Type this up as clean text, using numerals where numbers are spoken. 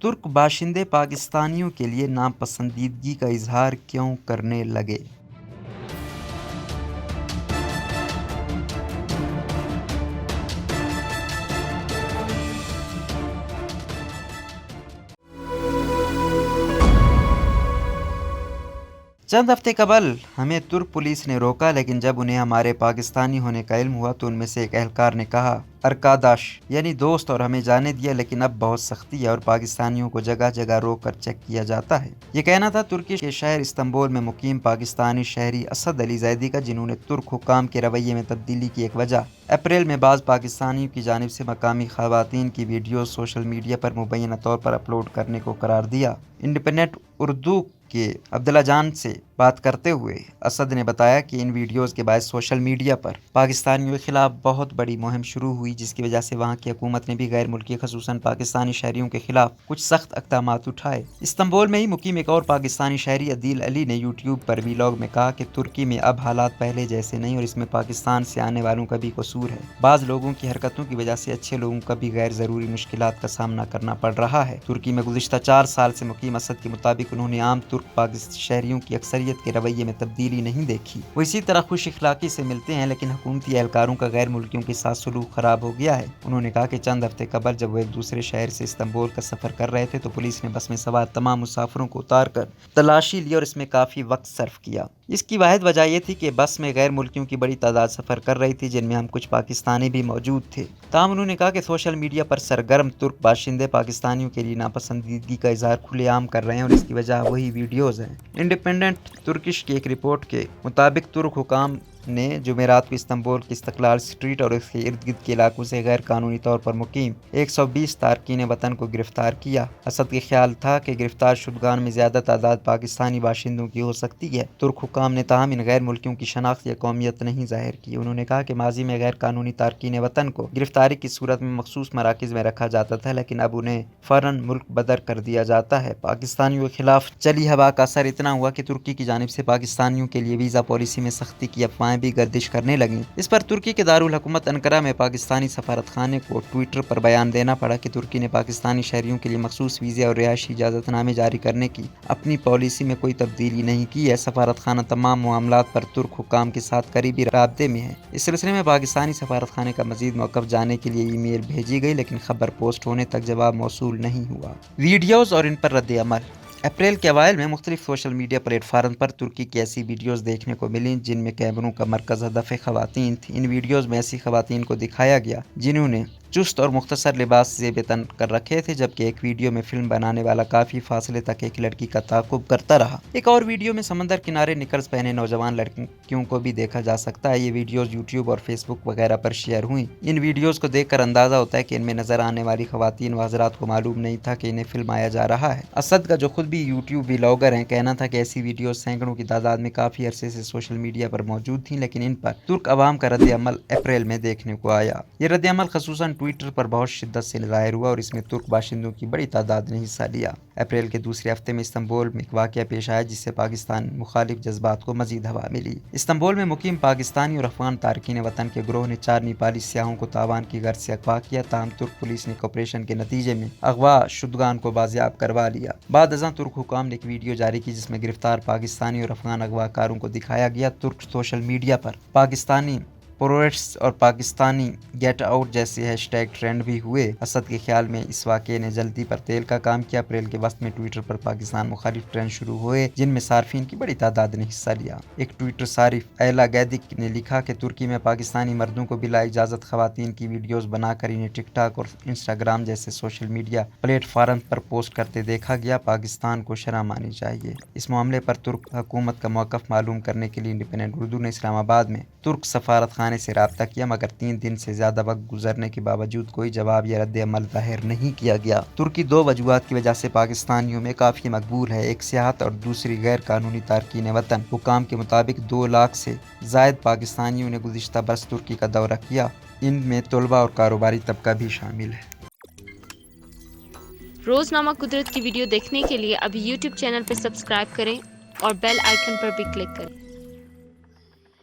ترک باشندے پاکستانیوں کے لیے ناپسندیدگی کا اظہار کیوں کرنے لگے؟ چند ہفتے قبل ہمیں ترک پولیس نے روکا، لیکن جب انہیں ہمارے پاکستانی ہونے کا علم ہوا تو ان میں سے ایک اہلکار نے کہا ارکاداش یعنی دوست، اور ہمیں جانے دیا، لیکن اب بہت سختی ہے اور پاکستانیوں کو جگہ جگہ روک کر چیک کیا جاتا ہے۔ یہ کہنا تھا ترکی کے شہر استنبول میں مقیم پاکستانی شہری اسد علی زیدی کا، جنہوں نے ترک حکام کے رویے میں تبدیلی کی ایک وجہ اپریل میں بعض پاکستانیوں کی جانب سے مقامی خواتین کی ویڈیوز سوشل میڈیا پر مبینہ طور پر اپلوڈ کرنے کو قرار دیا۔ انڈیپینڈنٹ اردو کے عبداللہ جان سے بات کرتے ہوئے اسد نے بتایا کہ ان ویڈیوز کے باعث سوشل میڈیا پر پاکستانیوں کے خلاف بہت بڑی مہم شروع ہوئی، جس کی وجہ سے وہاں کی حکومت نے بھی غیر ملکی خصوصاً پاکستانی شہریوں کے خلاف کچھ سخت اقدامات اٹھائے۔ استنبول میں ہی مقیم ایک اور پاکستانی شہری عدیل علی نے یوٹیوب پر ویلاگ میں کہا کہ ترکی میں اب حالات پہلے جیسے نہیں اور اس میں پاکستان سے آنے والوں کا بھی قصور ہے۔ بعض لوگوں کی حرکتوں کی وجہ سے اچھے لوگوں کا بھی غیر ضروری مشکلات کا سامنا کرنا پڑ رہا ہے۔ ترکی میں گزشتہ 4 سال سے مقیم اسد کے مطابق انہوں نے عام ترک شہریوں کی اکثریت کے رویے میں تبدیلی نہیں دیکھی۔ وہ اسی طرح خوش اخلاقی سے ملتے ہیں، لیکن حکومتی اہلکاروں کا غیر ملکیوں کے ساتھ سلوک خراب ہو گیا ہے۔ انہوں نے کہا کہ چند ہفتے قبل جب وہ ایک دوسرے شہر سے استنبول کا سفر کر رہے تھے تو پولیس نے بس میں سوار تمام مسافروں کو اتار کر تلاشی لی اور اس میں کافی وقت صرف کیا۔ اس کی واحد وجہ یہ تھی کہ بس میں غیر ملکیوں کی بڑی تعداد سفر کر رہی تھی، جن میں ہم کچھ پاکستانی بھی موجود تھے۔ تاہم انہوں نے کہا کہ سوشل میڈیا پر سرگرم ترک باشندے پاکستانیوں کے لیے ناپسندیدگی کا اظہار کھلے عام کر رہے ہیں اور اس کی وجہ وہی ویڈیوز ہیں۔ انڈیپینڈنٹ ترکش کی ایک رپورٹ کے مطابق ترک حکام نے جمعرات کو استنبول کی استقلال اسٹریٹ اور اس کے ارد گرد کے علاقوں سے غیر قانونی طور پر مقیم 120 تارکین وطن کو گرفتار کیا۔ اسد کے خیال تھا کہ گرفتار شدگان میں زیادہ تعداد پاکستانی باشندوں کی ہو سکتی ہے۔ ترک حکام نے تاہم ان غیر ملکیوں کی شناخت یا قومیت نہیں ظاہر کی۔ انہوں نے کہا کہ ماضی میں غیر قانونی تارکین وطن کو گرفتاری کی صورت میں مخصوص مراکز میں رکھا جاتا تھا، لیکن اب انہیں فوراً ملک بدر کر دیا جاتا ہے۔ پاکستانیوں کے خلاف چلی ہوا کا اثر اتنا ہوا کہ ترکی کی جانب سے پاکستانیوں کے لیے ویزا پالیسی میں سختی کی افواہیں بھی گردش کرنے لگیں۔ اس پر ترکی کے دارالحکومت انقرہ میں پاکستانی سفارت خانے کو ٹویٹر پر بیان دینا پڑا کہ ترکی نے پاکستانی شہریوں کے لیے مخصوص ویزے اور رہائشی اجازت نامے جاری کرنے کی اپنی پالیسی میں کوئی تبدیلی نہیں کی ہے۔ سفارت خانہ تمام معاملات پر ترک حکام کے ساتھ قریبی رابطے میں ہے۔ اس سلسلے میں پاکستانی سفارت خانے کا مزید موقف جاننے کے لیے ای میل بھیجی گئی، لیکن خبر پوسٹ ہونے تک جواب موصول نہیں ہوا۔ ویڈیوز اور ان پر رد عمل۔ اپریل کے اوائل میں مختلف سوشل میڈیا پلیٹ فارم پر ترکی کی ایسی ویڈیوز دیکھنے کو ملیں جن میں کیمروں کا مرکز ہدف خواتین تھیں۔ ان ویڈیوز میں ایسی خواتین کو دکھایا گیا جنہوں نے چست اور مختصر لباس زیب تن کر رکھے تھے، جبکہ ایک ویڈیو میں فلم بنانے والا کافی فاصلے تک ایک لڑکی کا تعاقب کرتا رہا۔ ایک اور ویڈیو میں سمندر کنارے نکرز پہنے نوجوان لڑکیوں کو بھی دیکھا جا سکتا ہے۔ یہ ویڈیوز یوٹیوب اور فیس بک وغیرہ پر شیئر ہوئیں۔ ان ویڈیوز کو دیکھ کر اندازہ ہوتا ہے کہ ان میں نظر آنے والی خواتین و حضرات کو معلوم نہیں تھا کہ انہیں فلمایا جا رہا ہے۔ اسد کا جو خود بھی یوٹیوب ویلاگر ہیں کہنا تھا کہ ایسی ویڈیوز سینکڑوں کی تعداد میں کافی عرصے سے سوشل میڈیا پر موجود تھیں، لیکن ان پر ترک عوام کا رد عمل اپریل میں دیکھنے کو آیا۔ یہ رد عمل خصوصاً ٹویٹر پر بہت شدت سے ظاہر ہوا اور اس میں ترک باشندوں کی بڑی تعداد نے حصہ لیا۔ اپریل کے دوسرے ہفتے میں استنبول میں ایک واقعہ پیش آیا جس سے پاکستان مخالف جذبات کو مزید ہوا ملی۔ استنبول میں مقیم پاکستانی اور افغان تارکین وطن کے گروہ نے 4 نیپالی سیاحوں کو تاوان کی غرض سے اغوا کیا، تاہم ترک پولیس نے آپریشن کے نتیجے میں اغوا شدگان کو بازیاب کروا لیا۔ بعد ازاں ترک حکام نے ایک ویڈیو جاری کی جس میں گرفتار پاکستانی اور افغان اغوا کاروں کو دکھایا گیا۔ ترک سوشل میڈیا پر پاکستانی پروٹسٹ اور پاکستانی گیٹ آؤٹ جیسے ہیش ٹیگ ٹرینڈ بھی ہوئے۔ اسد کے خیال میں اس واقعے نے جلدی پر تیل کا کام کیا۔ اپریل کے وسط میں ٹویٹر پر پاکستان مخالف ٹرینڈ شروع ہوئے جن میں صارفین کی بڑی تعداد نے حصہ لیا۔ ایک ٹویٹر صارف ایلا گیدک نے لکھا کہ ترکی میں پاکستانی مردوں کو بلا اجازت خواتین کی ویڈیوز بنا کر انہیں ٹک ٹاک اور انسٹاگرام جیسے سوشل میڈیا پلیٹ فارم پر پوسٹ کرتے دیکھا گیا۔ پاکستان کو شرم آنی چاہیے۔ اس معاملے پر ترک حکومت کا موقف معلوم کرنے کے لیے انڈیپینڈنٹ اردو نے اسلام آباد میں ترک سفارت خانے سے رابطہ کیا، مگر 3 دن سے زیادہ وقت گزرنے کے باوجود کوئی جواب یا رد عمل ظاہر نہیں کیا گیا۔ ترکی 2 وجوہات کی وجہ سے پاکستانیوں میں کافی مقبول ہے، ایک سیاحت اور دوسری غیر قانونی تارکین وطن۔ حکام کے مطابق 2 لاکھ سے زائد پاکستانیوں نے گزشتہ برس ترکی کا دورہ کیا، ان میں طلباء اور کاروباری طبقہ بھی شامل ہے۔ روزنامہ قدرت کی ویڈیو دیکھنے کے لیے ابھی یوٹیوب چینل پر سبسکرائب کریں اور بیل آئیکن پر بھی کلک کریں۔